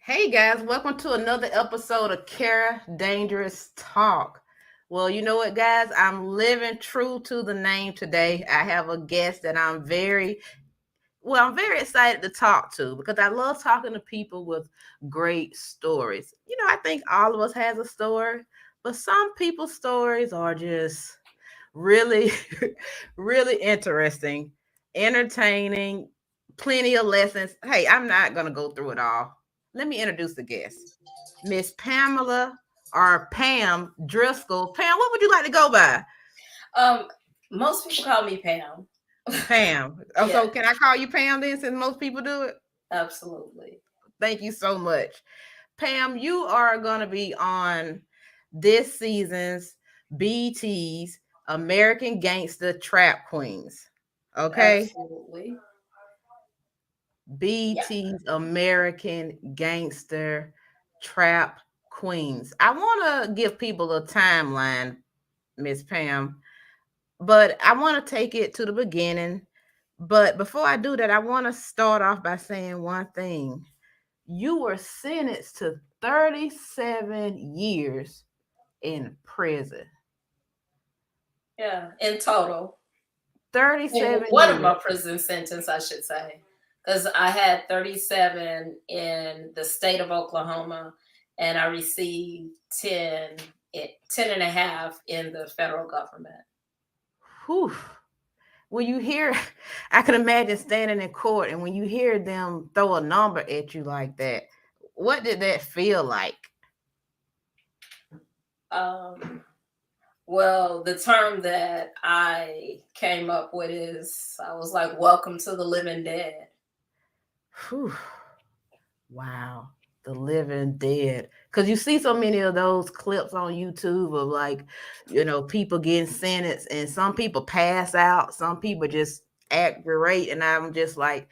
Hey guys, welcome to another episode of Kera Dangerous Talk. Well, you know what, guys? I'm living true to the name today. I have a guest that I'm very excited to talk to because I love talking to people with great stories. I think all of us has a story, but some people's stories are just really, really interesting, entertaining, plenty of lessons. Hey, I'm not gonna go through it all. Let me introduce the guest, Miss Pamela or Pam Driscoll. Pam, what would you like to go by? Um, Most people call me Pam. Pam. Oh, Yeah, so can I call you Pam then, since most people do it? absolutely. Thank you so much. Pam, you are going to be on this season's BT's American Gangster Trap Queens. Okay? Absolutely. Yeah. BT's American Gangster Trap Queens. I want to give people a timeline, Miss Pam, but I want to take it to the beginning. But before I do that, I want to start off by saying one thing. You were sentenced to 37 years in prison. Yeah. In total, in 37 one of years. my prison sentence, I should say, because I had 37 in the state of Oklahoma, and I received 10 and a half in the federal government. Whew. When you hear, I can imagine standing in court and when you hear them throw a number at you like that, what did that feel like? Um, well, the term that I came up with is I was like, "Welcome to the living dead." Whew. Wow. The living dead. Because you see so many of those clips on YouTube of like, people getting sentenced and some people pass out, some people just act great. And I'm just like,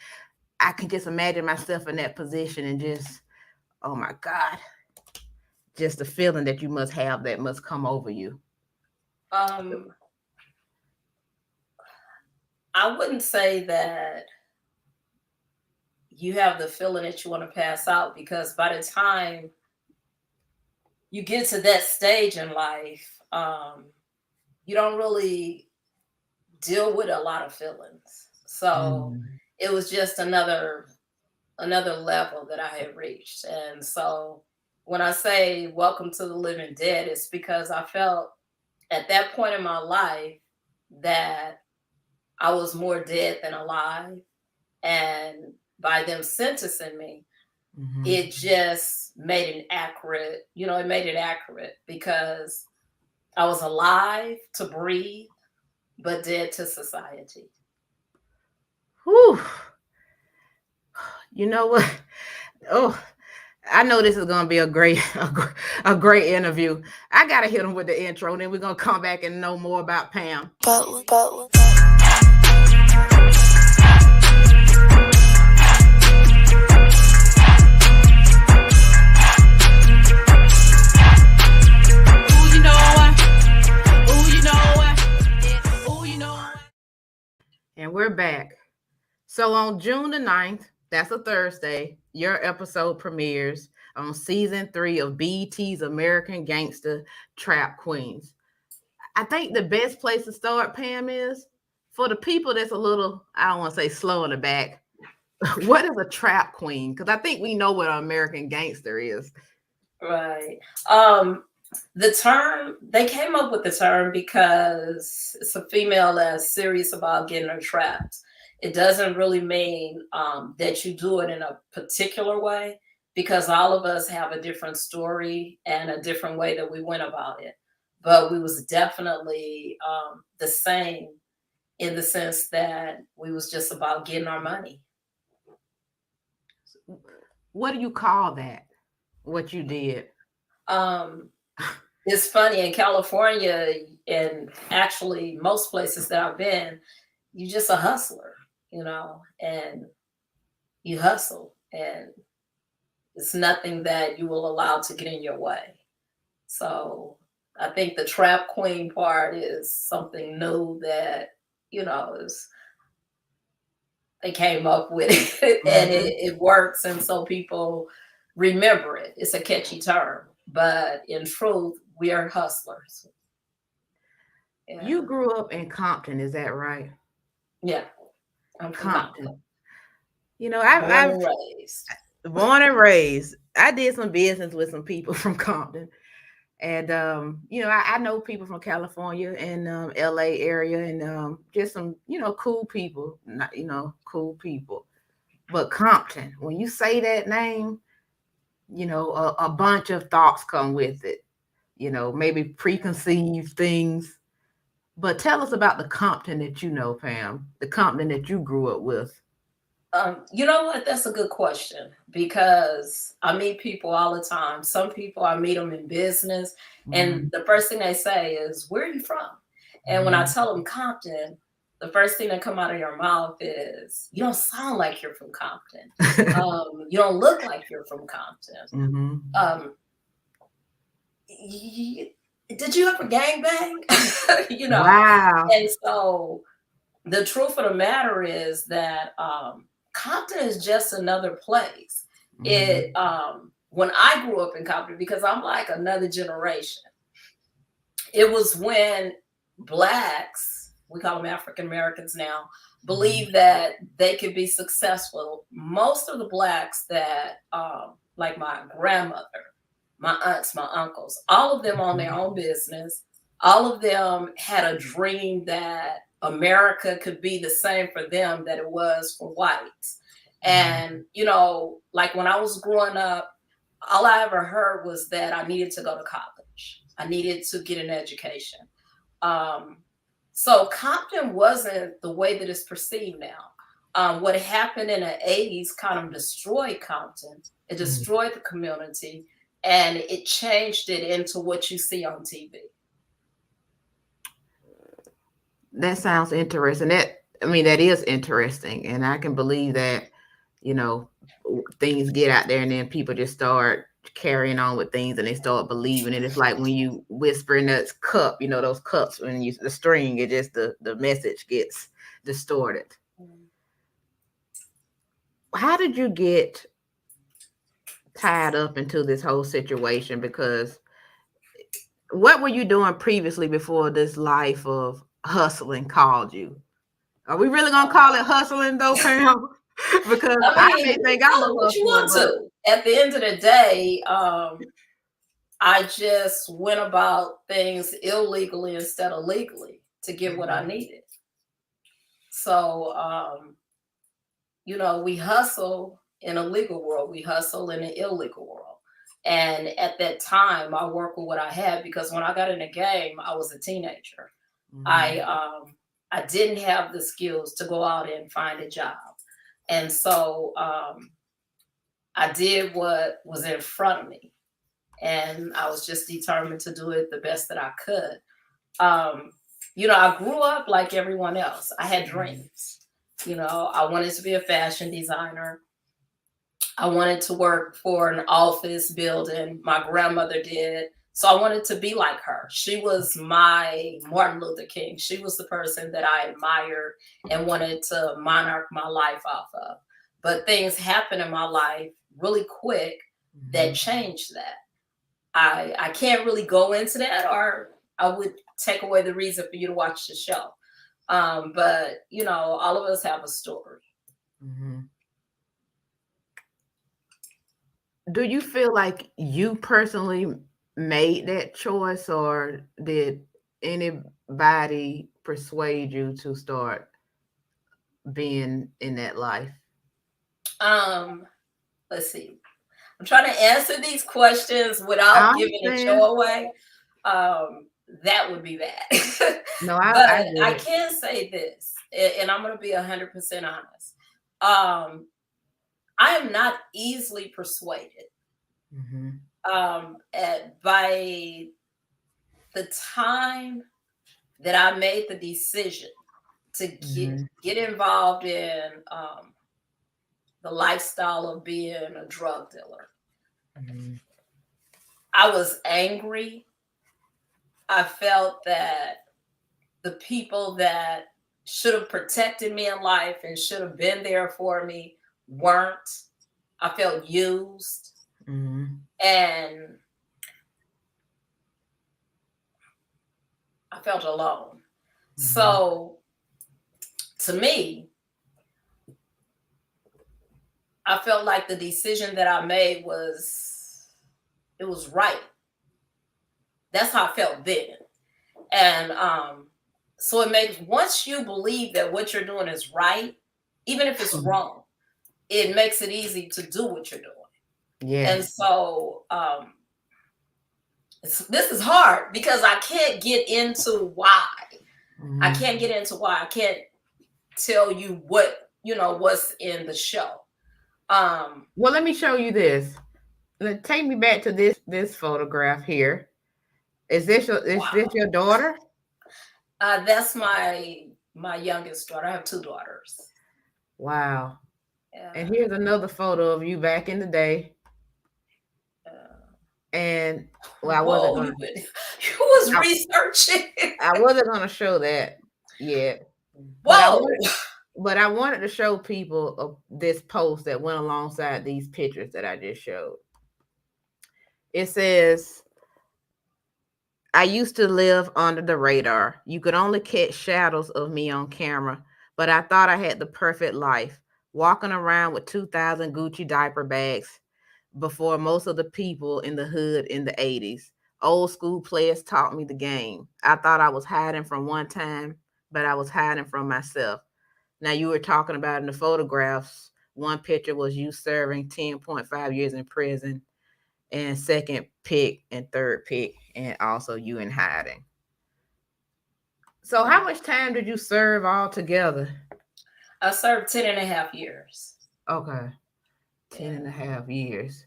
I can just imagine myself in that position and just, oh my God, just the feeling that you must have that must come over you. Um, I wouldn't say that you have the feeling that you want to pass out because by the time you get to that stage in life, you don't really deal with a lot of feelings. So Mm. it was just another level that I had reached. And so when I say welcome to the living dead, it's because I felt at that point in my life that I was more dead than alive. And by them sentencing me, Mhm. it just made it accurate. It made it accurate because I was alive to breathe, but dead to society. Whew. You know what? Oh, I know this is gonna be a great, a great interview. I gotta hit them with the intro, and then we're gonna come back and know more about Pam. Ooh, you know what? Ooh, you know what? Yeah. Ooh, you know what? And we're back. So on June the 9th, that's a Thursday, your episode premieres on season 3 of BET's American Gangster Trap Queens. I think the best place to start, Pam, is for the people that's a little, I don't want to say slow in the back. What is a trap queen? Because I think we know what an American gangster is. Right. Um, the term, they came up with the term because it's a female that's serious about getting her trapped. It doesn't really mean that you do it in a particular way because all of us have a different story and a different way that we went about it. But we was definitely the same in the sense that we was just about getting our money. What do you call that? What you did? Um, it's funny in California and actually most places that I've been, you just a hustler, and you hustle and it's nothing that you will allow to get in your way. So I think the trap queen part is something new that, is they came up with it and Hmm. it works. And so people remember it. It's a catchy term, but in truth, we are hustlers. You Yeah. grew up in Compton, is that right? Yeah. I'm from Compton. Compton. You know, Born I've and raised. born and raised. I did some business with some people from Compton. And you know, I know people from California and LA area and just some, you know, cool people, not, you know, cool people. But Compton, when you say that name, you know, a bunch of thoughts come with it, you know, maybe preconceived things. But tell us about the Compton that you know, Pam, the Compton that you grew up with. You know what? That's a good question because I meet people all the time. Some people I meet them in business, and Hmm. the first thing they say is, "Where are you from?" And when I Hmm. tell them Compton, the first thing that come out of your mouth is, "You don't sound like you're from Compton. You don't look like you're from Compton. Hmm. Um, y- did you ever gang bang?" you know, Wow. and so the truth of the matter is that Compton is just another place. It Hmm. when I grew up in Compton, because I'm like another generation, it was when blacks, we call them African Americans now, believe that they could be successful. Most of the blacks that like my grandmother, my aunts, my uncles, all of them on their own business. All of them had a dream that America could be the same for them that it was for whites. And, you know, like when I was growing up, all I ever heard was that I needed to go to college. I needed to get an education. Um, so Compton wasn't the way that it's perceived now. What happened in the 80s kind of destroyed Compton. It Hmm. destroyed the community and it changed it into what you see on TV. That sounds interesting. That, I mean, that is interesting, and I can believe that. You know, things get out there, and then people just start carrying on with things, and they start believing it. It's like when you whisper in that cup. You know, those cups when you the string, it just the message gets distorted. How did you get tied up into this whole situation? Because what were you doing previously before this life of hustling called you? Are we really gonna call it hustling though, Pam? Because I I mean, may you can think I'm call a it what you hustler, want but to. At the end of the day, I just went about things illegally instead of legally to get what I mhm, needed. So, you know, we hustle in a legal world, we hustle in an illegal world. And at that time, I worked with what I had because when I got in the game, I was a teenager. I mhm, um, I didn't have the skills to go out and find a job, and so I did what was in front of me, and I was just determined to do it the best that I could. Um, you know, I grew up like everyone else. I had mhm, dreams. You know, I wanted to be a fashion designer. I wanted to work for an office building. My grandmother did. So I wanted to be like her. She was my Martin Luther King. She was the person that I admired and wanted to monarch my life off of. But things happened in my life really quick that mhm. changed that. I can't really go into that, or I would take away the reason for you to watch the show. But you know, all of us have a story. Mhm. Do you feel like you personally made that choice, or did anybody persuade you to start being in that life? Um, let's see. I'm trying to answer these questions I without giving the show understand. away. That would be bad. No, But I get I it. can say this, and I'm going to be 100% honest. Um, I am not easily persuaded. Mhm, By the time that I made the decision to mhm, get involved in the lifestyle of being a drug dealer, mhm, I was angry. I felt that the people that should have protected me in life and should have been there for me weren't. I felt used. Mm-hmm. And I felt alone. Mm-hmm. So to me, I felt like the decision that I made was right. That's how I felt then. And so it makes, once you believe that what you're doing is right, even if it's wrong, it makes it easy to do what you're doing. And Yes. so this is hard because I can't get into why. I Mm-hmm. can't get into why. I can't tell you what, what's in the show. Well, let me show you this. Take me back to this photograph here. Is this your Wow. daughter? That's my youngest daughter. I have two daughters. Wow. And Yeah. here's another photo of you back in the day. Uh, And well, whoa, you was I, researching. I wasn't gonna show that yet, but I Whoa. wanted but I wanted to show people this post that went alongside these pictures that I just showed. It says, I used to live under the radar. You could only catch shadows of me on camera, but I thought I had the perfect life, walking around with 2,000 Gucci diaper bags before most of the people in the hood in the 80s. Old school players taught me the game. I thought I was hiding from one time, but I was hiding from myself. Now, you were talking about in the photographs, one picture was you serving 10.5 years in prison, and second pick and third pick, and also you in hiding. So, how much time did you serve all together? I served 10.5 years. Okay, ten and a Yeah. half years.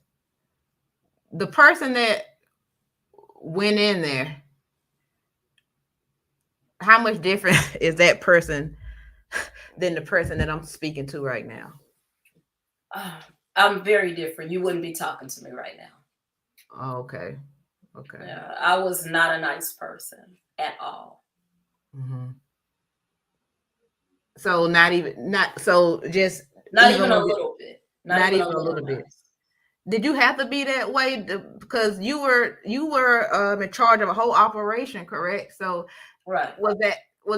The person that went in there, how much different is that person than the person that I'm speaking to right now? Uh, I'm very different. You wouldn't be talking to me right now. Oh, okay, okay. Yeah, I was not a nice person at all. Hmm. So not even not so just Not even even a when little bit. Not not even a even a little little bit. nice. Did you have to be that way because you were in charge of a whole operation, correct? So Right. was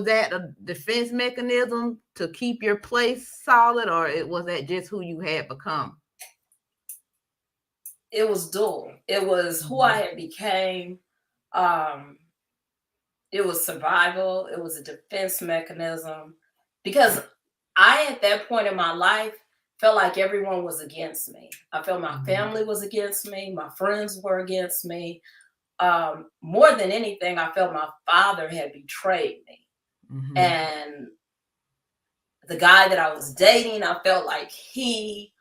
that a defense mechanism to keep your place solid, or was that just who you had become? It was dual. It was who I Mhm. had became. Um, it was survival. It was a defense mechanism because I, at that point in my life, felt like everyone was against me. I felt my Mhm. family was against me. My friends were against me. More than anything, I felt my father had betrayed me. Mhm. And the guy that I was dating, I felt like he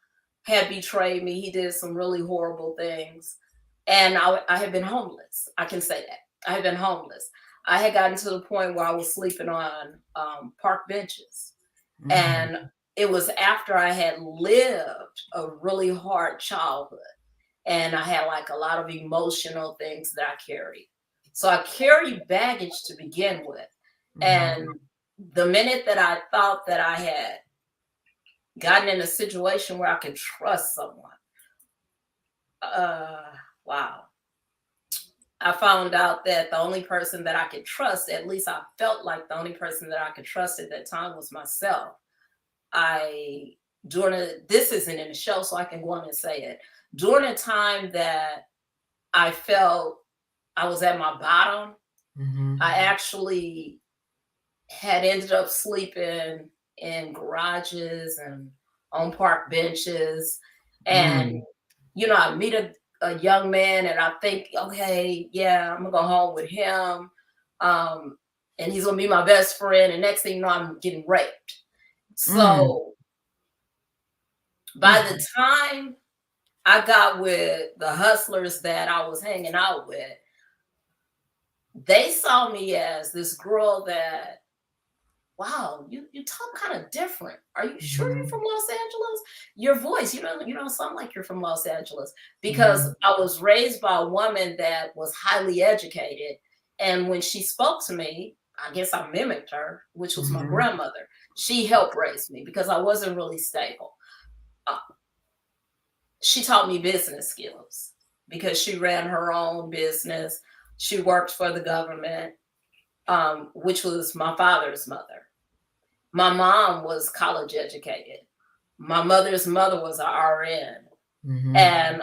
had betrayed me. He did some really horrible things. And I had been homeless. I can say that. I had been homeless. I had gotten to the point where I was sleeping on park benches. Mhm. And it was after I had lived a really hard childhood. And I had like a lot of emotional things that I carried. So I carried baggage to begin with. And Mhm. the minute that I thought that I had gotten in a situation where I could trust someone, uh, wow. I found out that the only person that I could trust, at least I felt like the only person that I could trust at that time was myself. I, this isn't in the show, so I can go on and say it. During a time that I felt I was at my bottom, Mhm. I actually had ended up sleeping in garages and on park benches. And, Mm. I meet a young man and I think, okay, yeah, I'm gonna go home with him. Um, and he's gonna be my best friend. And next thing you know, I'm getting raped. Mm. So by the Mm. time I got with the hustlers that I was hanging out with, they saw me as this girl that, wow, you talk kind of different. Are you sure you're Mhm. from Los Angeles? Your voice, you don't sound like you're from Los Angeles. Because Mhm. I was raised by a woman that was highly educated. And when she spoke to me, I guess I mimicked her, which was my Mhm. grandmother. She helped raise me because I wasn't really stable. Uh, she taught me business skills because she ran her own business. She worked for the government, which was my father's mother. My mom was college educated. My mother's mother was a RN. Mm-hmm. And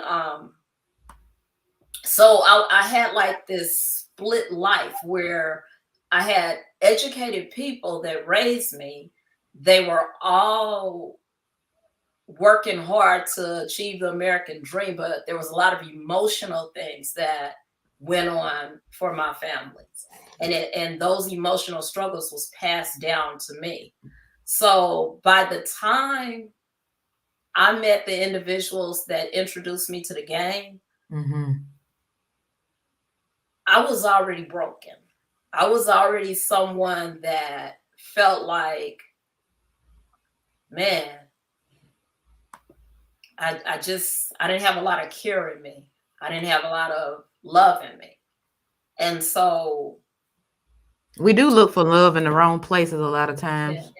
so I had like this split life where I had educated people that raised me. They were all working hard to achieve the American dream, but there was a lot of emotional things that went on for my families. And those emotional struggles was passed down to me. So by the time I met the individuals that introduced me to the game, Mm-hmm. I was already broken. I was already someone that felt like, man, I didn't have a lot of care in me. I didn't have a lot of love in me. And so, We do look for love in the wrong places a lot of yeah, times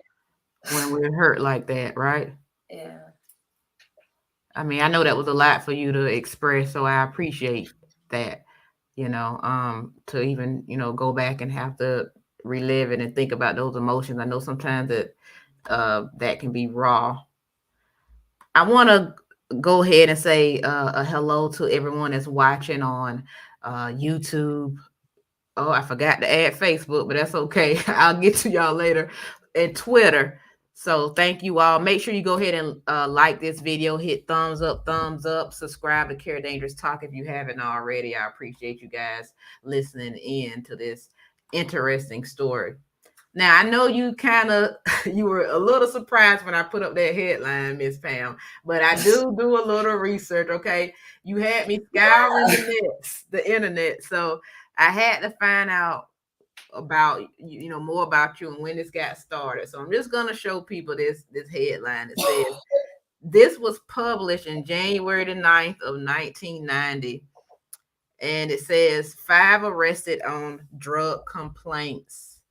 when we're hurt like that, right? yeah, I mean, I know that was a lot for you to express, so I appreciate that, to even, go back and have to relive it and think about those emotions. I know sometimes that can be raw. I want to go ahead and say a hello to everyone that's watching on YouTube. Oh, I forgot to add Facebook, but that's okay. I'll get to y'all later. And Twitter. So thank you all. Make sure you go ahead and like this video, hit thumbs up, subscribe to Kara Dangerous Talk if you haven't already. I appreciate you guys listening in to this interesting story. Now I know you kind of you were a little surprised when I put up that headline, Miss Pam, but I do a little research. Okay, you had me scouring the internet, so I had to find out about more about you and when this got started. So I'm just gonna show people this headline. It says this was published in January the 9th of 1990, and it says 5 arrested on drug complaints.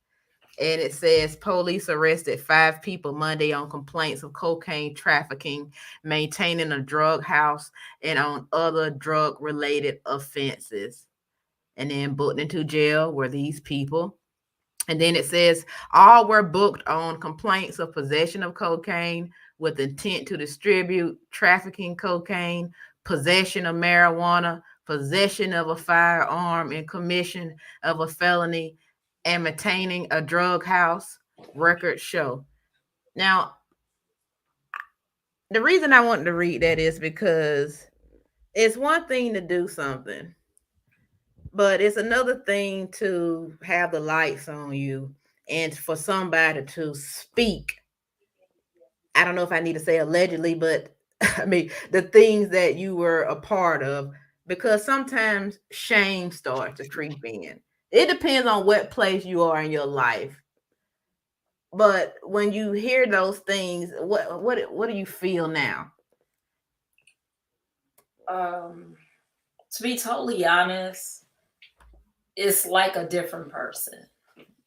And it says police arrested 5 people Monday on complaints of cocaine trafficking, maintaining a drug house, and on other drug related offenses. And then booked into jail were these people. And then it says all were booked on complaints of possession of cocaine with intent to distribute, trafficking cocaine, possession of marijuana, possession of a firearm, and commission of a felony, and maintaining a drug house. Records show. Now, the reason I wanted to read that is because it's one thing to do something, but it's another thing to have the lights on you and for somebody to speak. I don't know if I need to say allegedly, but I mean, the things that you were a part of, because sometimes shame starts to creep in. It depends on what place you are in your life. But when you hear those things, what do you feel now? to be totally honest, it's like a different person,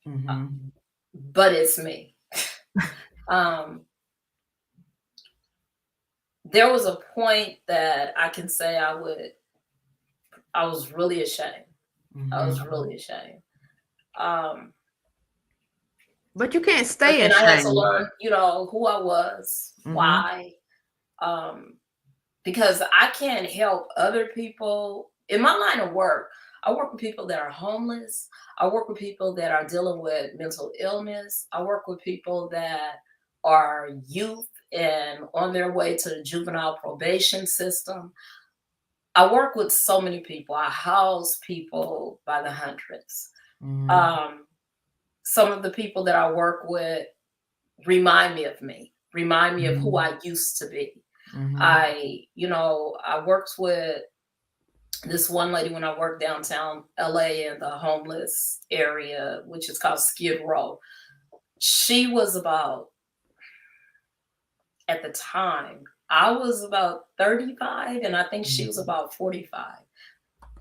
Mm-hmm. but it's me. um, there was a point that I can say I was really ashamed. I was Mm-hmm. really ashamed. Um, But you can't but stay then I had to ashamed. learn, who I was, Mm-hmm. why, um, because I can't help other people in my line of work. I work with people that are homeless. I work with people that are dealing with mental illness. I work with people that are youth and on their way to the juvenile probation system. I work with so many people. I house people by the hundreds. Mm-hmm. Um, some of the people that I work with remind me of who Mm-hmm. I used to be. Mm-hmm. I worked with this one lady when I worked downtown LA in the homeless area, which is called Skid Row. She was about, at the time, I was about 35 and I think she was about 45.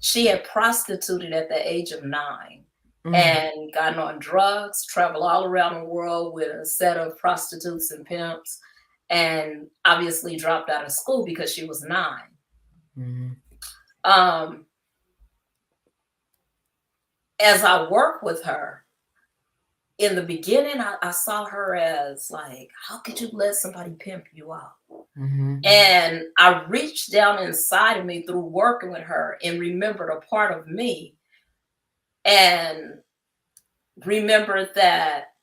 She had prostituted at the age of 9 Mm-hmm. and gotten on drugs, traveled all around the world with a set of prostitutes and pimps. and obviously dropped out of school because she was 9. Mm-hmm. As I work with her, in the beginning, I saw her as like, how could you let somebody pimp you out? Mm-hmm. And I reached down inside of me through working with her and remembered a part of me and remembered that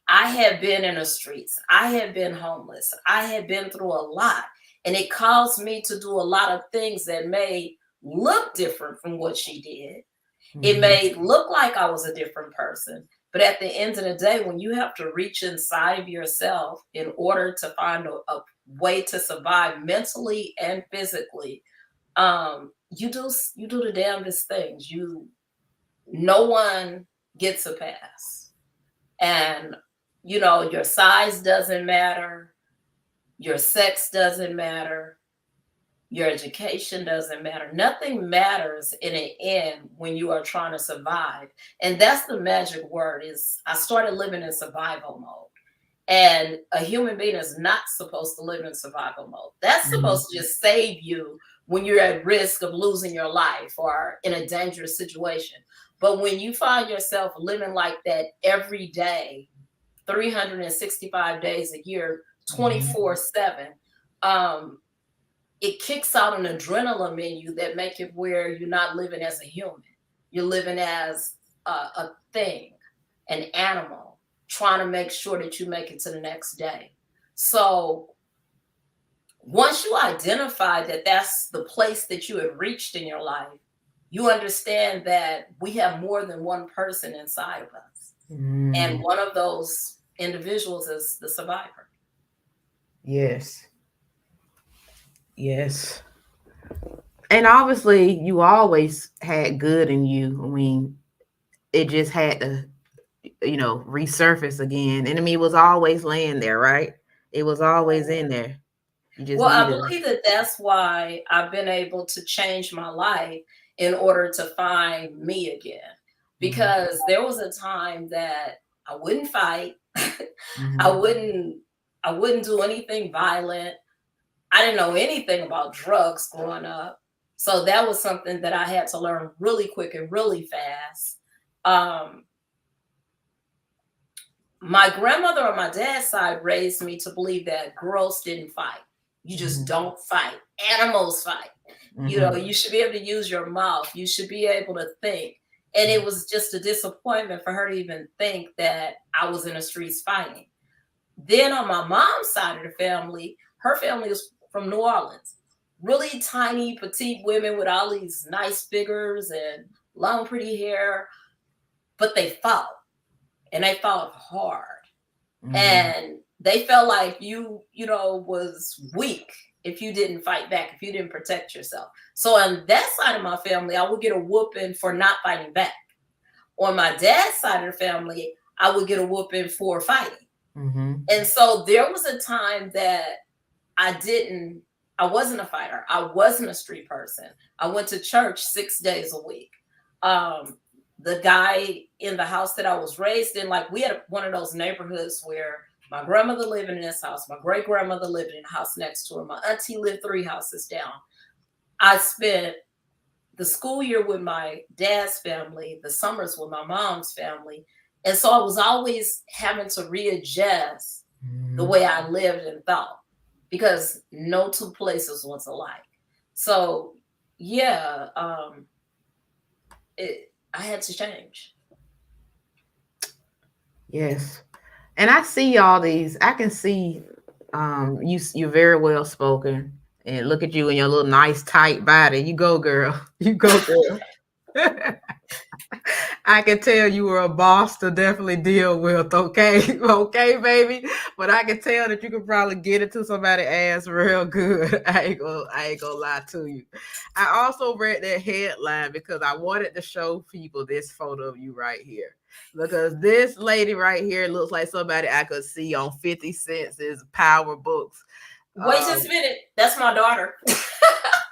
I had been in the streets. I had been homeless. I had been through a lot. And it caused me to do a lot of things that may look different from what she did. It may look like I was a different person. But at the end of the day, when you have to reach inside of yourself in order to find a way to survive mentally and physically, you do the damnedest things. No one gets a pass. And your size doesn't matter, your sex doesn't matter, your education doesn't matter. Nothing matters in the end when you are trying to survive. And that's the magic word. Is I started living in survival mode. And a human being is not supposed to live in survival mode. That's supposed to just save you when you're at risk of losing your life or in a dangerous situation. But when you find yourself living like that every day, 365 days a year, 24/7, it kicks out an adrenaline in you that make it where you're not living as a human. You're living as a thing, an animal, trying to make sure that you make it to the next day. So once you identify that that's the place that you have reached in your life, you understand that we have more than one person inside of us. And one of those individuals is the survivor. Yes. Yes. And obviously, you always had good in you. I mean, it just had to, resurface again. And I mean, it was always laying there, right? It was always in there. You just Well, I needed believe that that's why I've been able to change my life in order to find me again. Because there was a time that I wouldn't fight. I wouldn't do anything violent. I didn't know anything about drugs growing up. So that was something that I had to learn really quick and really fast. My grandmother on my dad's side raised me to believe that girls didn't fight. You just don't fight. Animals fight. You should be able to use your mouth. You should be able to think. And it was just a disappointment for her to even think that I was in the streets fighting. Then on my mom's side of the family, her family was from New Orleans. Really tiny, petite women with all these nice figures and long, pretty hair. But they fought. And they fought hard. And they felt like you was weak if you didn't fight back, if you didn't protect yourself. So on that side of my family, I would get a whooping for not fighting back. On my dad's side of the family, I would get a whooping for fighting. And so there was a time that I wasn't a fighter. I wasn't a street person. I went to church 6 days a week. The guy in the house that I was raised in, like we had one of those neighborhoods where my grandmother lived in this house, my great grandmother lived in the house next to her, my auntie lived 3 houses down. I spent the school year with my dad's family, the summers with my mom's family. And so I was always having to readjust the way I lived and thought because no two places was alike. So yeah, I had to change. Yes. And I see all these. I can see you're very well spoken. And look at you in your little nice tight body. You go, girl. You go, girl. I can tell you were a boss to definitely deal with. Okay, okay, baby. But I can tell that you could probably get it to somebody's ass real good. I ain't gonna lie to you. I also read that headline because I wanted to show people this photo of you right here. Because this lady right here looks like somebody I could see on 50 Cent's Power Books. Wait just a minute. That's my daughter.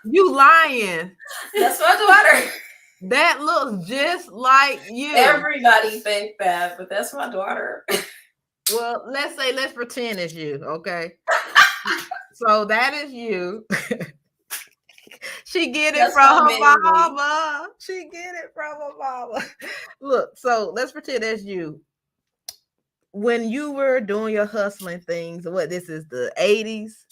You lying. That's my daughter. That looks just like you. Everybody think that, but that's my daughter. Well, let's pretend it's you, okay? So that is you. She get it That's from her commenting me. mama. She get it from her mama. Look, so let's pretend that's you. When you were doing your hustling things, what this is the 80s,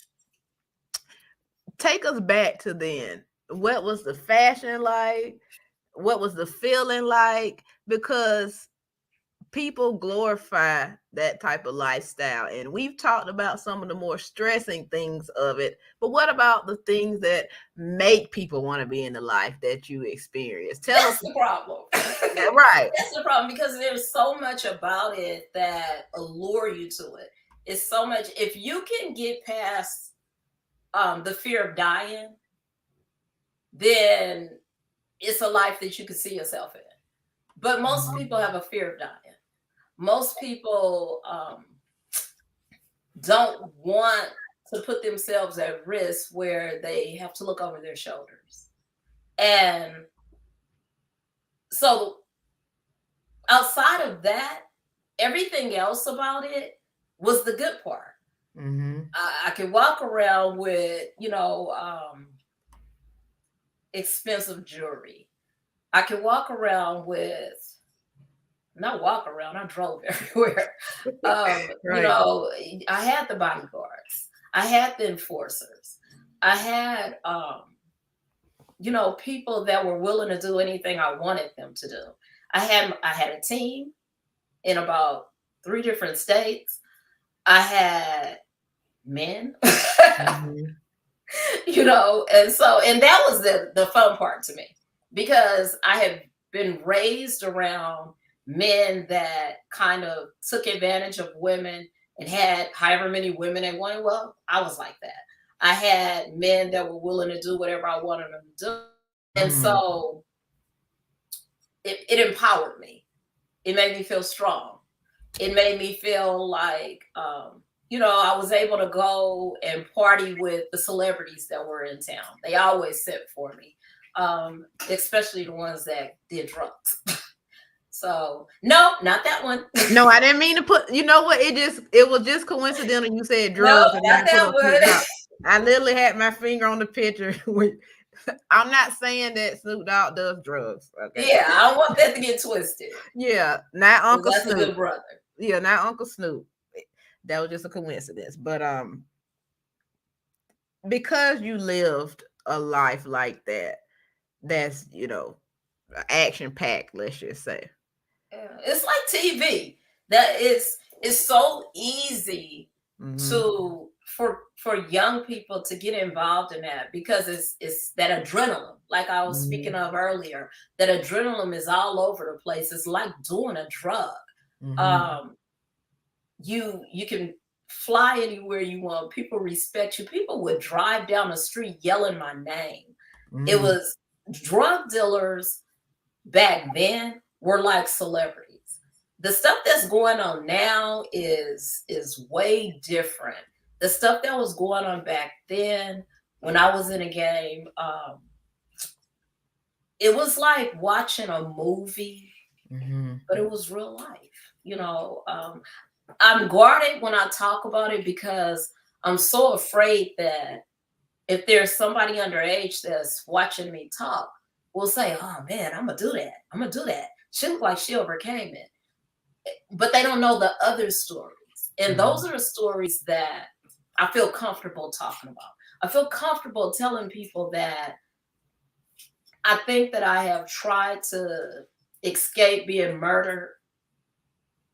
take us back to then. What was the fashion like? What was the feeling like? Because people glorify that type of lifestyle, and we've talked about some of the more stressing things of it, but what about the things that make people want to be in the life that you experience? Tell us. That's the problem. Right. That's the problem because there's so much about it that allure you to it. It's so much. If you can get past the fear of dying, then it's a life that you can see yourself in. But most people have a fear of dying. Most people don't want to put themselves at risk where they have to look over their shoulders. And so outside of that, everything else about it was the good part. Mm-hmm. I could walk around with, expensive jewelry. I could walk around with, not walk around, I drove everywhere. Right. I had the bodyguards, I had the enforcers, I had, people that were willing to do anything I wanted them to do. I had a team in about 3 different states. I had men, Mm-hmm. and that was the fun part to me because I had been raised around men that kind of took advantage of women and had however many women they wanted. Well, I was like that. I had men that were willing to do whatever I wanted them to do. And Mm-hmm. so it empowered me. It made me feel strong. It made me feel like, I was able to go and party with the celebrities that were in town. They always sent for me, especially the ones that did drugs. So, no, not that one. No, I didn't mean to put. You know what? It was just coincidental. You said No, drugs, and then not I put that up Snoop one. Dogg. I literally had my finger on the picture. I'm not saying that Snoop Dogg does drugs. Okay. Yeah, I don't want that to get twisted. Yeah, not Uncle That's a Snoop. good brother. Yeah, not Uncle Snoop. That was just a coincidence. But because you lived a life like that, that's action packed. Let's just say. Yeah. It's like TV. That is it's so easy Mm-hmm. to for young people to get involved in that because it's that adrenaline, like I was speaking Mm-hmm. of earlier. That adrenaline is all over the place. It's like doing a drug. Mm-hmm. Um, you can fly anywhere you want. People respect you. People would drive down the street yelling my name. It Mm-hmm. was drug dealers back then were like celebrities. The stuff that's going on now is way different. The stuff that was going on back then when I was in a game, it was like watching a movie, Mm-hmm. but it was real life. I'm guarded when I talk about it because I'm so afraid that if there's somebody underage that's watching me talk, will say, "Oh man, I'm gonna do that. I'm gonna do that." She looked like she overcame it, but they don't know the other stories, and Mm-hmm. those are the stories that I feel comfortable talking about. I feel comfortable telling people that I think that I have tried to escape being murdered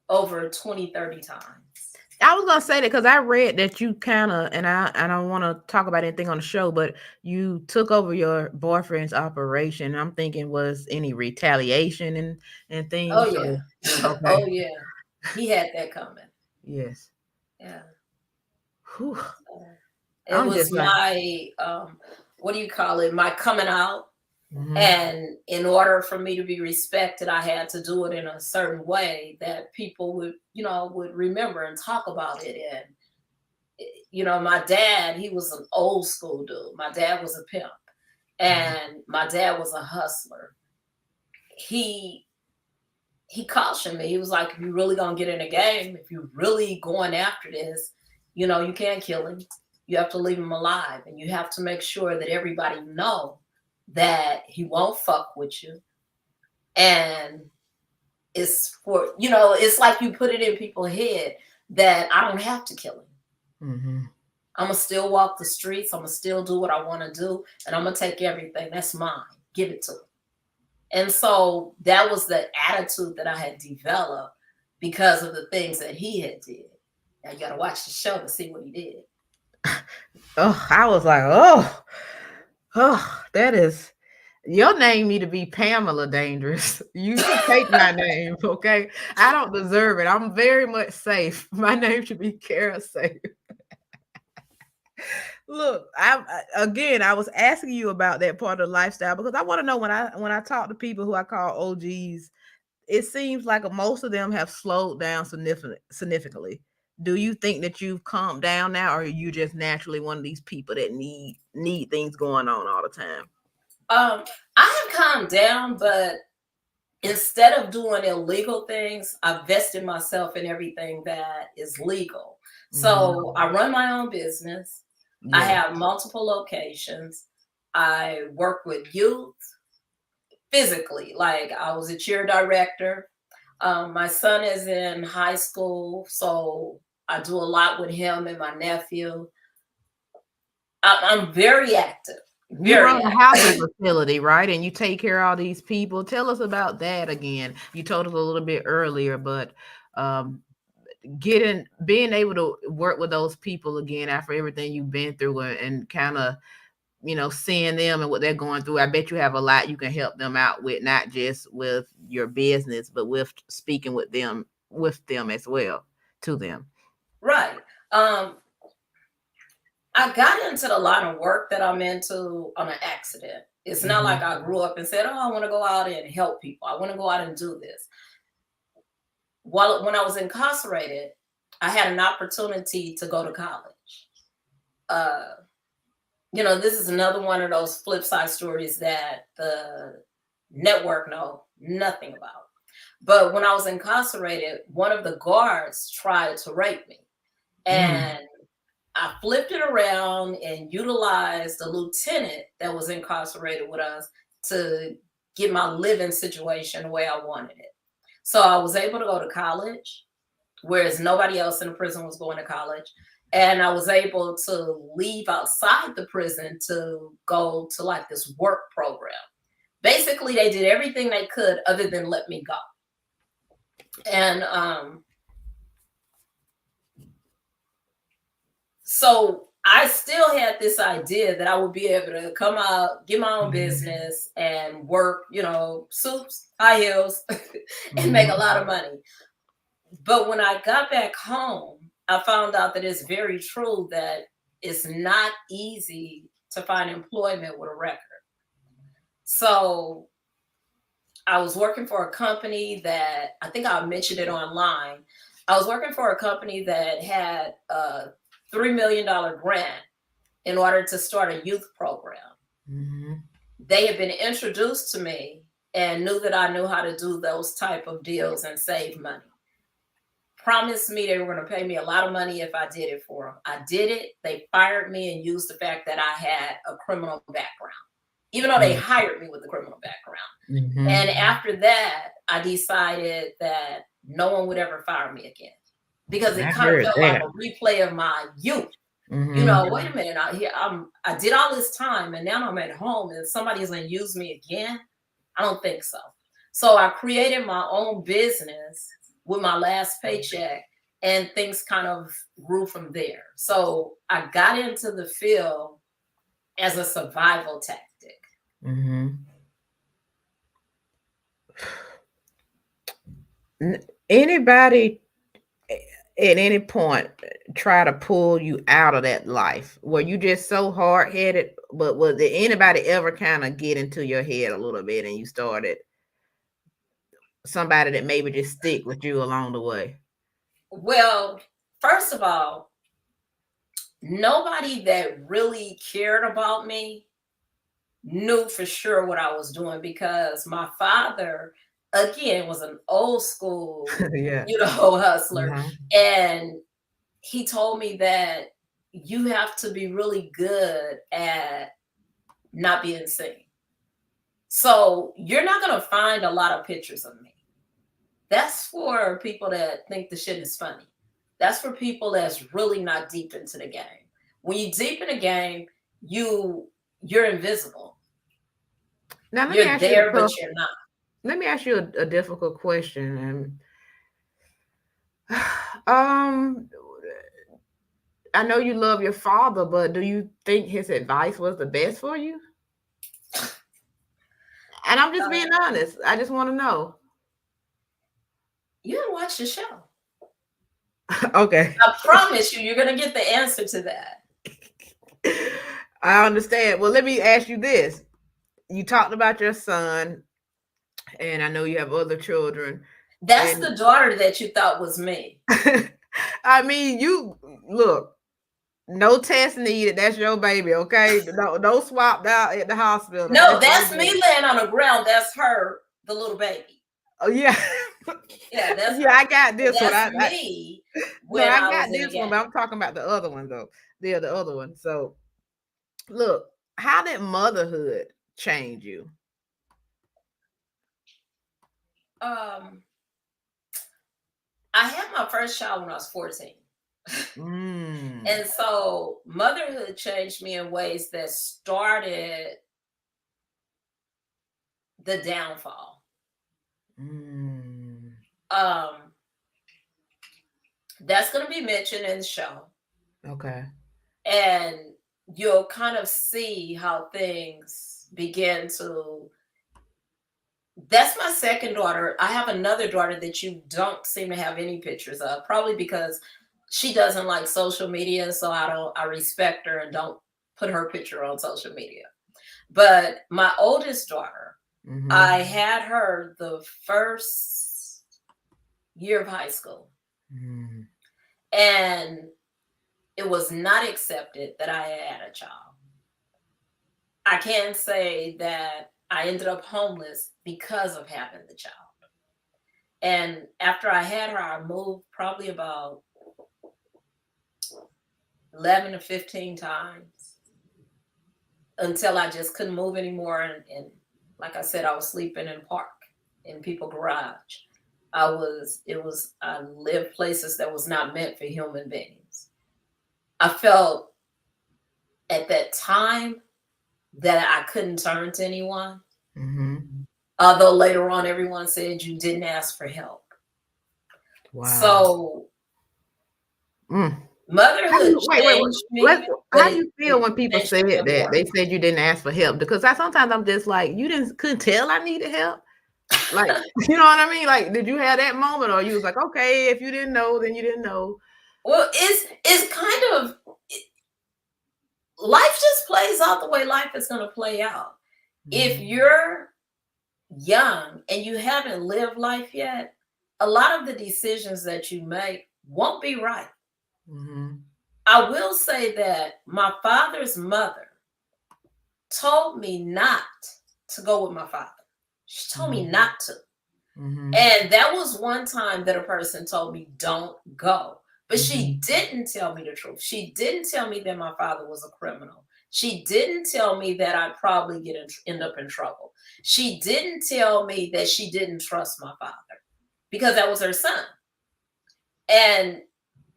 over 20, 30 times. I was gonna say that because I read that you kind of, and I don't want to talk about anything on the show, but you took over your boyfriend's operation. I'm thinking, was any retaliation and Oh things? yeah, So okay, oh yeah, he had that coming. yes. Yeah. Whew. It I'm was just like, my what do you call it? My coming out. mhm, And in order for me to be respected, I had to do it in a certain way that people would remember and talk about it. And my dad, he was an old school dude. My dad was a pimp, and my dad was a hustler. He he cautioned me. He was like, "If you really gonna get in a game, if you're really going after this, you can't kill him. you have to leave him alive, and you have to make sure that everybody know that he won't fuck with you. And it's for, it's like you put it in people's head that I don't have to kill him. Mm-hmm. I'm going to still walk the streets. I'm going to still do what I want to do. And I'm going to take everything. That's mine. Give it to him. And so that was the attitude that I had developed because of the things that he had did. Now you got to watch the show to see what he did. Oh, I was like, that is, your name need to be Pamela Dangerous. You should take my name, okay? I don't deserve it. I'm very much safe. My name should be Kera Safe. Look, I was asking you about that part of the lifestyle because I want to know when I talk to people who I call OGs, it seems like most of them have slowed down significantly. Do you think that you've calmed down now, or are you just naturally one of these people that need things going on all the time? I have calmed down, but instead of doing illegal things, I've vested myself in everything that is legal. So I run my own business. Yeah. I have multiple locations. I work with youth physically. Like I was a cheer director. My son is in high school, so I do a lot with him and my nephew. I'm very active. You run a housing facility, right? And you take care of all these people. Tell us about that again. You told us a little bit earlier, but being able to work with those people again after everything you've been through and kind of, seeing them and what they're going through. I bet you have a lot you can help them out with, not just with your business, but with speaking with them as well, to them. Right. I got into the line of work that I'm into on an accident. It's not like I grew up and said, I want to go out and help people. I want to go out and do this. When I was incarcerated, I had an opportunity to go to college. This is another one of those flip side stories that the network know nothing about. But when I was incarcerated, one of the guards tried to rape me. And I flipped it around and utilized the lieutenant that was incarcerated with us to get my living situation the way I wanted it. So I was able to go to college, whereas nobody else in the prison was going to college. And I was able to leave outside the prison to go to like this work program. Basically, they did everything they could other than let me go. And so I still had this idea that I would be able to come out, get my own business and work, suits, high heels, and make a lot of money. But when I got back home, I found out that it's very true that it's not easy to find employment with a record. So I was working for a company that, I think I mentioned it online. I was working for a company that had a $3 million grant in order to start a youth program. They had been introduced to me and knew that I knew how to do those type of deals and save money. Promised me they were going to pay me a lot of money if I did it for them. I did it. They fired me and used the fact that I had a criminal background, even though they hired me with a criminal background. And after that, I decided that no one would ever fire me again because it kind of felt like a replay of my youth. Wait a minute, I did all this time and now I'm at home and somebody's going to use me again. I don't think so. So I created my own business with my last paycheck and things kind of grew from there. So I got into the field as a survival tactic. Anybody at any point try to pull you out of that life? Were you just so hard-headed? But was there anybody ever kind of get into your head a little bit and you started somebody that maybe just stick with you along the way? Well, first of all, nobody that really cared about me knew for sure what I was doing because my father, again, was an old school, hustler. And he told me that, you have to be really good at not being seen. So you're not going to find a lot of pictures of me. That's for people that think the shit is funny. That's for people that's really not deep into the game. When you deep in the game, you're invisible. Now let me You're ask you there, but you're not. let me ask you a difficult question. And um, I know you love your father, but do you think his advice was the best for you? And I'm just being honest. I just want to know. You didn't watch the show. Okay. I promise you, you're going to get the answer to that. I understand. Well, let me ask you this. You talked about your son, and I know you have other children. That's And the daughter that you thought was me. I mean, you look, no test needed. That's your baby, okay? No swapped out at the hospital. No, Your that's me baby. laying on the ground. That's her, the little baby. Oh yeah. Yeah, that's Yeah, her. I got this one. That's me No, when I I got was in the this one, game. but I'm talking about the other one though. The other one. So look, how did motherhood change you? I had my first child when I was 14. And so motherhood changed me in ways that started the downfall. That's going to be mentioned in the show. Okay. And you'll kind of see how things begin to. That's my second daughter. I have another daughter that you don't seem to have any pictures of, probably because she doesn't like social media. So I respect her and don't put her picture on social media. But my oldest daughter, I had her the first year of high school. And it was not accepted that I had a child. I can say that I ended up homeless because of having the child. And after I had her, I moved probably about 11 to 15 times until I just couldn't move anymore. And like I said, I was sleeping in park, in people's garage. I lived places that was not meant for human beings. I felt at that time that I couldn't turn to anyone. Although later on, everyone said you didn't ask for help. Wow. So motherhood changed me. How do you feel when people said that? They said you didn't ask for help? Because sometimes I'm just like, you couldn't tell I needed help. Like, you know what I mean? Like, did you have that moment, or you was like, okay, if you didn't know, then you didn't know? Well, it's kind of, life just plays out the way life is going to play out. If you're young and you haven't lived life yet, a lot of the decisions that you make won't be right. I will say that my father's mother told me not to go with my father. She told me not to. And that was one time that a person told me don't go. But she didn't tell me the truth. She didn't tell me that my father was a criminal. She didn't tell me that I'd probably end up in trouble. She didn't tell me that she didn't trust my father, because that was her son. And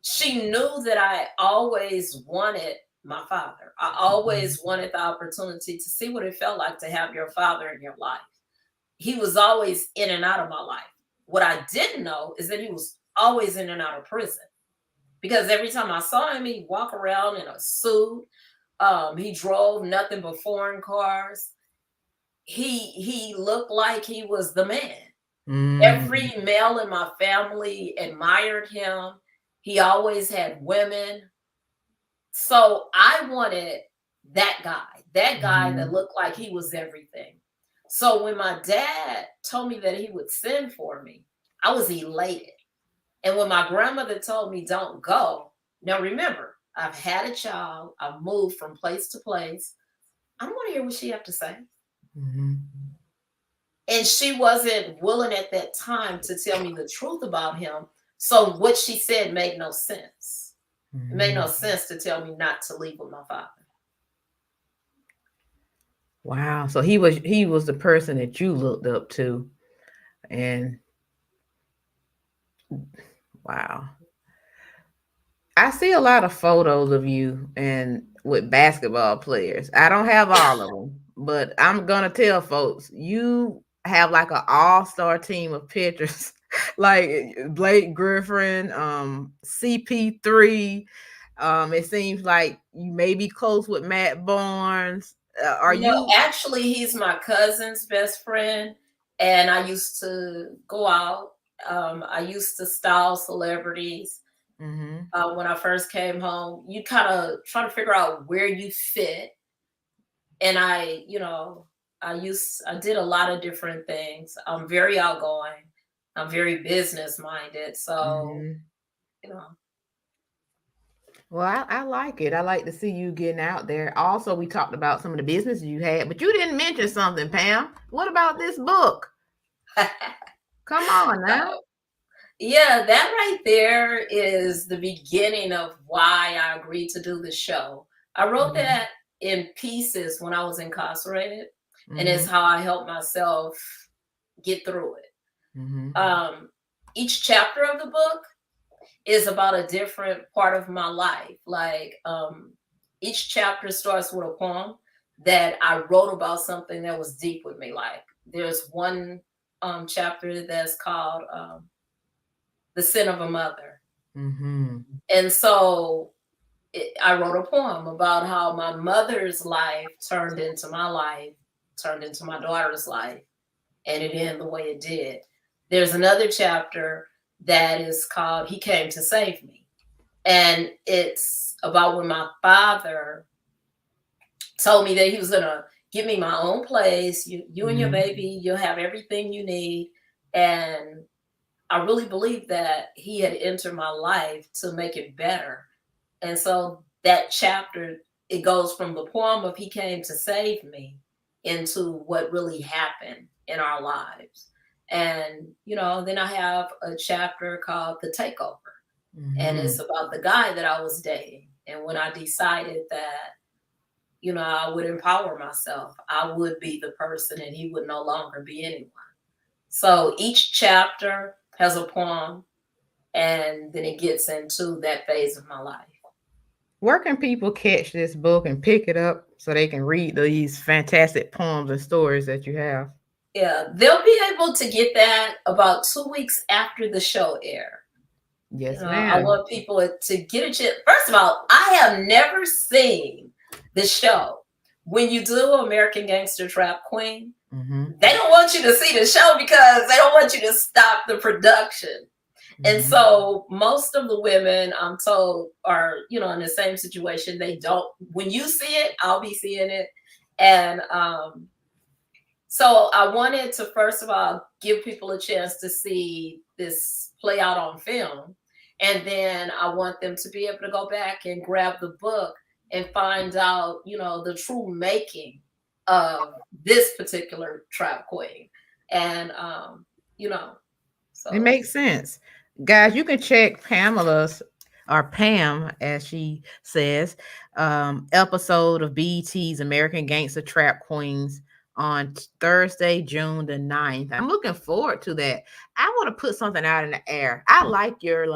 she knew that I always wanted my father. I always wanted the opportunity to see what it felt like to have your father in your life. He was always in and out of my life. What I didn't know is that he was always in and out of prison. Because every time I saw him, he'd walk around in a suit. He drove nothing but foreign cars. He looked like he was the man. Every male in my family admired him. He always had women. So I wanted that guy that looked like he was everything. So when my dad told me that he would send for me, I was elated. And when my grandmother told me don't go, now remember, I've had a child, I've moved from place to place. I don't want to hear what she have to say. And she wasn't willing at that time to tell me the truth about him. So what she said made no sense. It made no Mhm. sense to tell me not to leave with my father. Wow. So he was the person that you looked up to, and wow. I see a lot of photos of you and with basketball players. I don't have all of them, but I'm gonna tell folks you have like an all-star team of pitchers, like Blake Griffin, CP3. It seems like you may be close with Matt Barnes. Are You know, you? actually, he's my cousin's best friend, and I used to go out. I used to style celebrities. Hmm. When I first came home, you kind of try to figure out where you fit, and I did a lot of different things. I'm very outgoing. I'm very business minded, so Hmm. you know. Well, I like it. I like to see you getting out there. Also, we talked about some of the business you had, but you didn't mention something, Pam. What about this book? Come on now. Yeah, that right there is the beginning of why I agreed to do the show. I wrote Hmm. that in pieces when I was incarcerated, and it's Hmm. how I helped myself get through it. Hmm. Um, each chapter of the book is about a different part of my life. Like each chapter starts with a poem that I wrote about something that was deep with me. Like there's one chapter that's called "The Sin of a Mother," Hmm. and so I wrote a poem about how my mother's life turned into my life, turned into my daughter's life, and it ended the way it did. There's another chapter that is called "He Came to Save Me." And it's about when my father told me that he was gonna give me my own place. You and your Hmm. baby, you'll have everything you need. And I really believe that he had entered my life to make it better. And so that chapter, it goes from the poem of "He Came to Save Me" into what really happened in our lives. And then I have a chapter called "The Takeover," and it's Hmm. about the guy that I was dating. And when I decided that, I would empower myself, I would be the person and he would no longer be anyone. So each chapter has a poem, and then it gets into that phase of my life. Where can people catch this book and pick it up so they can read these fantastic poems and stories that you have? Yeah, they'll be able to get that about 2 weeks after the show air. Yes, I ma'am. want people to get a chance. First of all, I have never seen the show. When you do American Gangster Trap Queen, Hmm. they don't want you to see the show because they don't want you to stop the production. And Hmm. so most of the women I'm told are, in the same situation. They don't, when you see it, I'll be seeing it. And so I wanted to, first of all, give people a chance to see this play out on film. And then I want them to be able to go back and grab the book and find out, the true making of this particular trap queen. And, you know, It so makes sense. Guys, you can check Pamela's or Pam, as she says, episode of BET's American Gangster Trap Queens on Thursday, June the 9th. I'm looking forward to that. I want to put something out in the air. I like your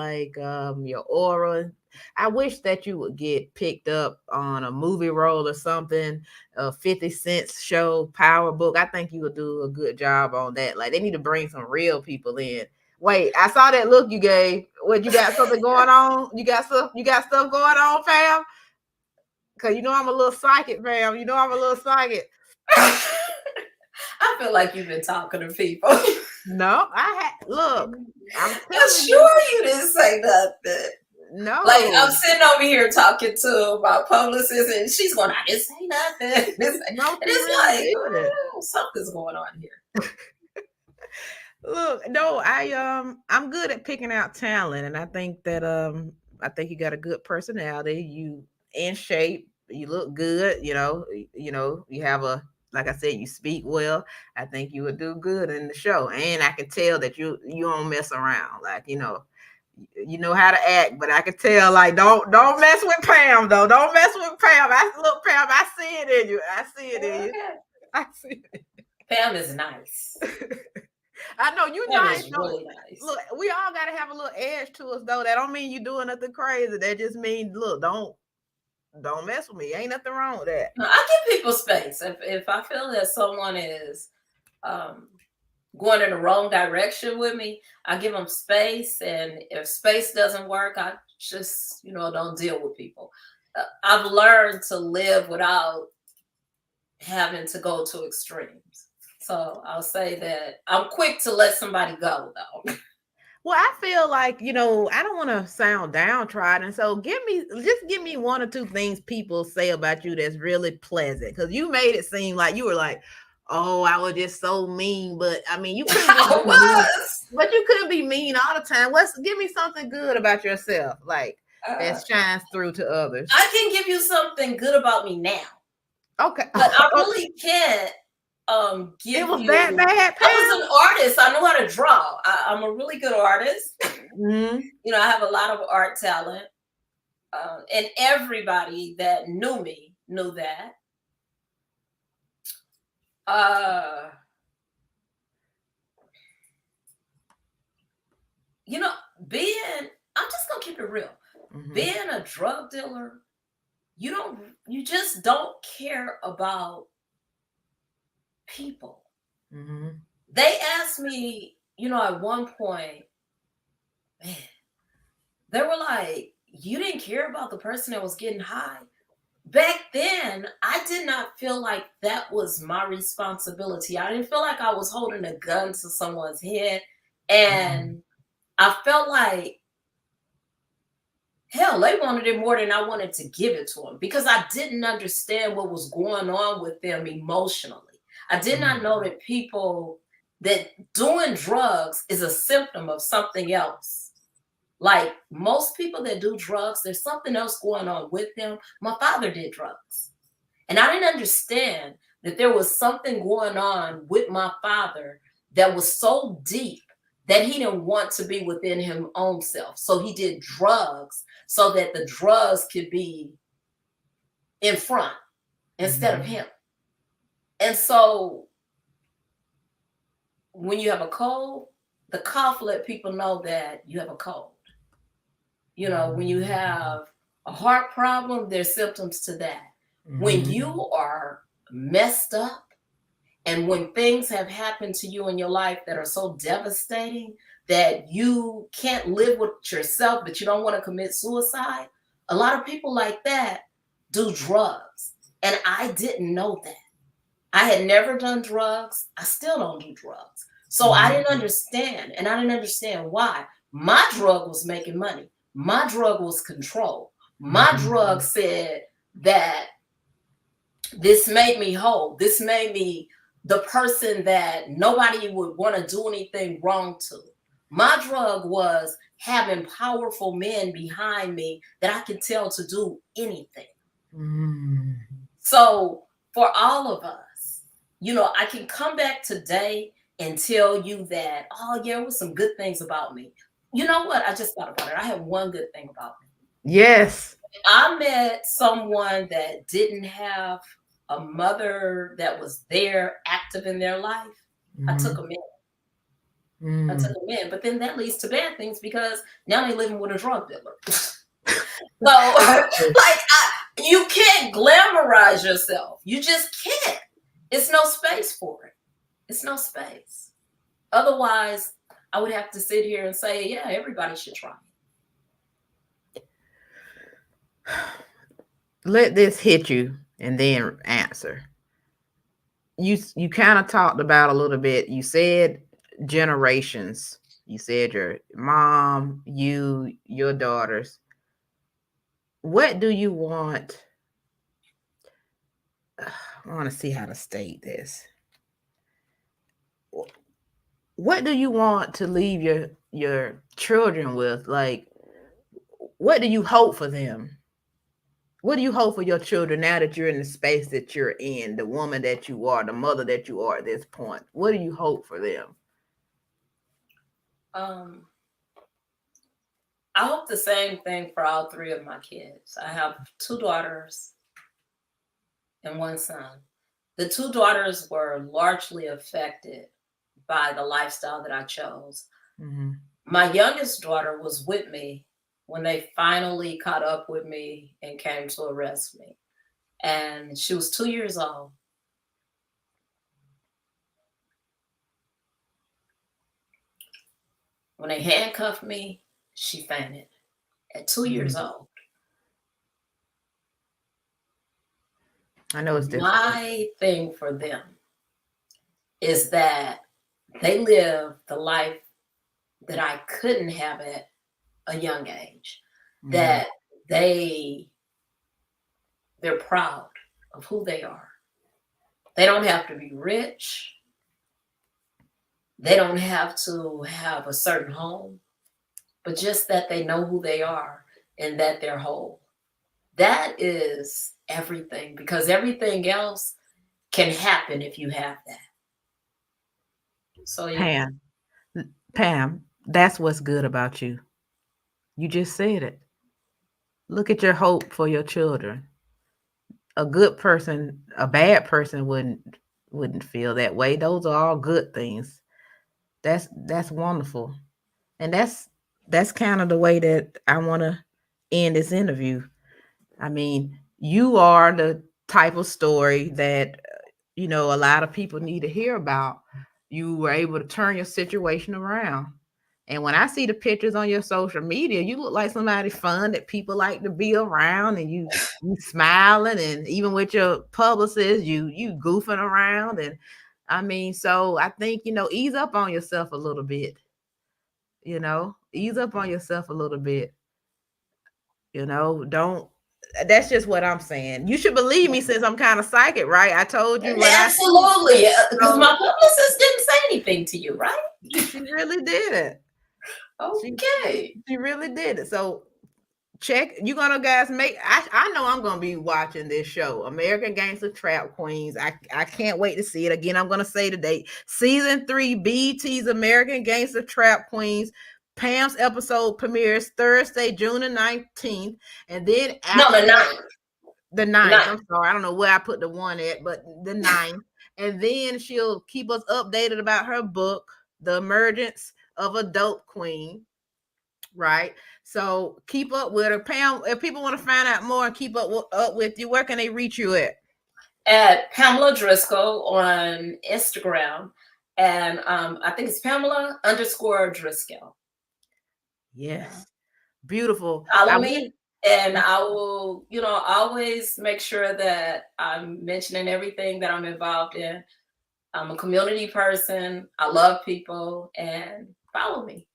aura. I wish that you would get picked up on a movie role or something, a 50 Cent's show, Power Book. I think you would do a good job on that. Like they need to bring some real people in. Wait, I saw that look you gave. What, you got something going on? You got stuff going on, fam? Cause I'm a little psychic, fam. I'm a little psychic. I feel like you've been talking to people. No, look, I'm I'm telling you, sure you didn't say nothing. Like I'm no. sitting over here talking to my publicist, and she's going, "I didn't say nothing," and No, she it's really like did. something's going on here. Look, no, I'm good at picking out talent, and I think you got a good personality. You in shape, you look good, you have a, like I said, you speak well. I think you would do good in the show. And I can tell that you don't mess around. Like, You know how to act, but I can tell, like, don't mess with Pam though. Don't mess with Pam. Look, Pam, I see it in you. I see it in you. Okay. I see it. Pam is nice. I know you Pam nice. is No, really nice. look, we all gotta have a little edge to us though. That don't mean you doing nothing crazy. That just means, look, don't mess with me. Ain't nothing wrong with that. I give people space. If I feel that someone is going in the wrong direction with me, I give them space. And if space doesn't work, I just, don't deal with people. I've learned to live without having to go to extremes. So I'll say that I'm quick to let somebody go, though. Well, I feel like, I don't want to sound downtrodden. So just give me one or two things people say about you that's really pleasant. Because you made it seem like you were like, oh, I was just so mean. But I mean, you couldn't just I be mean. was. But you couldn't be mean all the time. Give me something good about yourself, like that shines through to others. I can give you something good about me now. Okay. But I really can't give it was you that bad, Pam? I was an artist. I know how to draw. I'm a really good artist. Mm-hmm. I have a lot of art talent. And everybody that knew me knew that. I'm just gonna keep it real. Mm-hmm. Being a drug dealer, you just don't care about people. Mm-hmm. They asked me, at one point, man, they were like, you didn't care about the person that was getting high. Back then, I did not feel like that was my responsibility. I didn't feel like I was holding a gun to someone's head. And I felt like, hell, they wanted it more than I wanted to give it to them because I didn't understand what was going on with them emotionally. I did not know that that doing drugs is a symptom of something else. Like most people that do drugs, there's something else going on with them. My father did drugs. And I didn't understand that there was something going on with my father that was so deep that he didn't want to be within his own self. So he did drugs so that the drugs could be in front instead of him. And so when you have a cold, the cough let people know that you have a cold. When you have a heart problem, there's symptoms to that. Mm-hmm. When you are messed up and when things have happened to you in your life that are so devastating that you can't live with yourself, but you don't want to commit suicide, a lot of people like that do drugs. And I didn't know that. I had never done drugs. I still don't do drugs. So I didn't understand. And I didn't understand why. My drug was making money. My drug was control. My drug said that this made me whole. This made me the person that nobody would want to do anything wrong to. My drug was having powerful men behind me that I could tell to do anything. So for all of us, I can come back today and tell you that, oh, yeah, there was some good things about me. You know what? I just thought about it. I have one good thing about me. Yes. I met someone that didn't have a mother that was there active in their life. I took them in. I took them in. But then that leads to bad things because now they're living with a drug dealer. So, you can't glamorize yourself. You just can't. It's no space for it. It's no space. Otherwise, I would have to sit here and say, yeah, everybody should try it. Let this hit you and then answer. You kind of talked about a little bit. You said generations. You said your mom, your daughters. What do you want? I want to see how to state this. What do you want to leave your children with? Like, what do you hope for them? What do you hope for your children now that you're in the space that you're in, the woman that you are, the mother that you are at this point? What do you hope for them? I hope the same thing for all three of my kids. I have two daughters and one son. The two daughters were largely affected by the lifestyle that I chose. Mm-hmm. My youngest daughter was with me when they finally caught up with me and came to arrest me. And she was 2 years old. When they handcuffed me, she fainted at 2 years Mm-hmm. old. I know it's difficult. My thing for them is that they live the life that I couldn't have at a young age. Mm-hmm. That they they're proud of who they are. They don't have to be rich. They don't have to have a certain home, but just that they know who they are and that they're whole. That is everything, because everything else can happen if you have that. So yeah. Pam, Pam, that's what's good about you. You just said it. Look at your hope for your children. A good person, a bad person wouldn't feel that way. Those are all good things. That's wonderful. And that's kind of the way that I want to end this interview. I mean, you are the type of story that a lot of people need to hear about. You were able to turn your situation around. And when I see the pictures on your social media, you look like somebody fun that people like to be around, and you smiling, and even with your publicist, you goofing around. And I mean, so I think, ease up on yourself a little bit, ease up on yourself a little bit, don't that's just what I'm saying. You should believe me since I'm kind of psychic, right? I told you what I see. Absolutely. Because So my publicist didn't say anything to you, right? she really did it. She Okay. she really did it. So check. You gonna guys make? I know I'm gonna be watching this show, American Gangster Trap Queens. I can't wait to see it again. I'm gonna say today, season 3, BT's American Gangster Trap Queens. Pam's episode premieres Thursday, June the 19th, and then No, after the that, ninth. the The 9th. ninth. I'm sorry, I don't know where I put the one at, but the 9th, and then she'll keep us updated about her book, The Emergence of a Dope Queen. Right. So keep up with her. Pam, if people want to find out more and keep up with you, where can they reach you at? At Pamela Driscoll on Instagram. And I think it's Pamela_Driscoll. Yes. Beautiful. Follow I me, wish. and I will, always make sure that I'm mentioning everything that I'm involved in. I'm a community person. I love people, and follow me.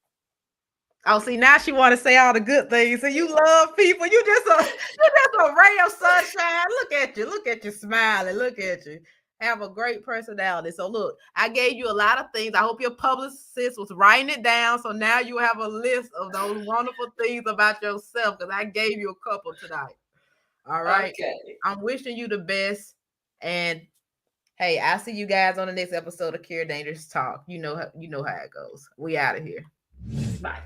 Oh, see, now she want to say all the good things. So you love people. You just a ray of sunshine. Look at you. Look at you smiling. Look at you. Have a great personality. So look, I gave you a lot of things. I hope your publicist was writing it down. So now you have a list of those wonderful things about yourself, because I gave you a couple tonight. All right. Okay. I'm wishing you the best. And hey, I'll see you guys on the next episode of Kera Dangerous Talk. You know how it goes. We out of here. Bye.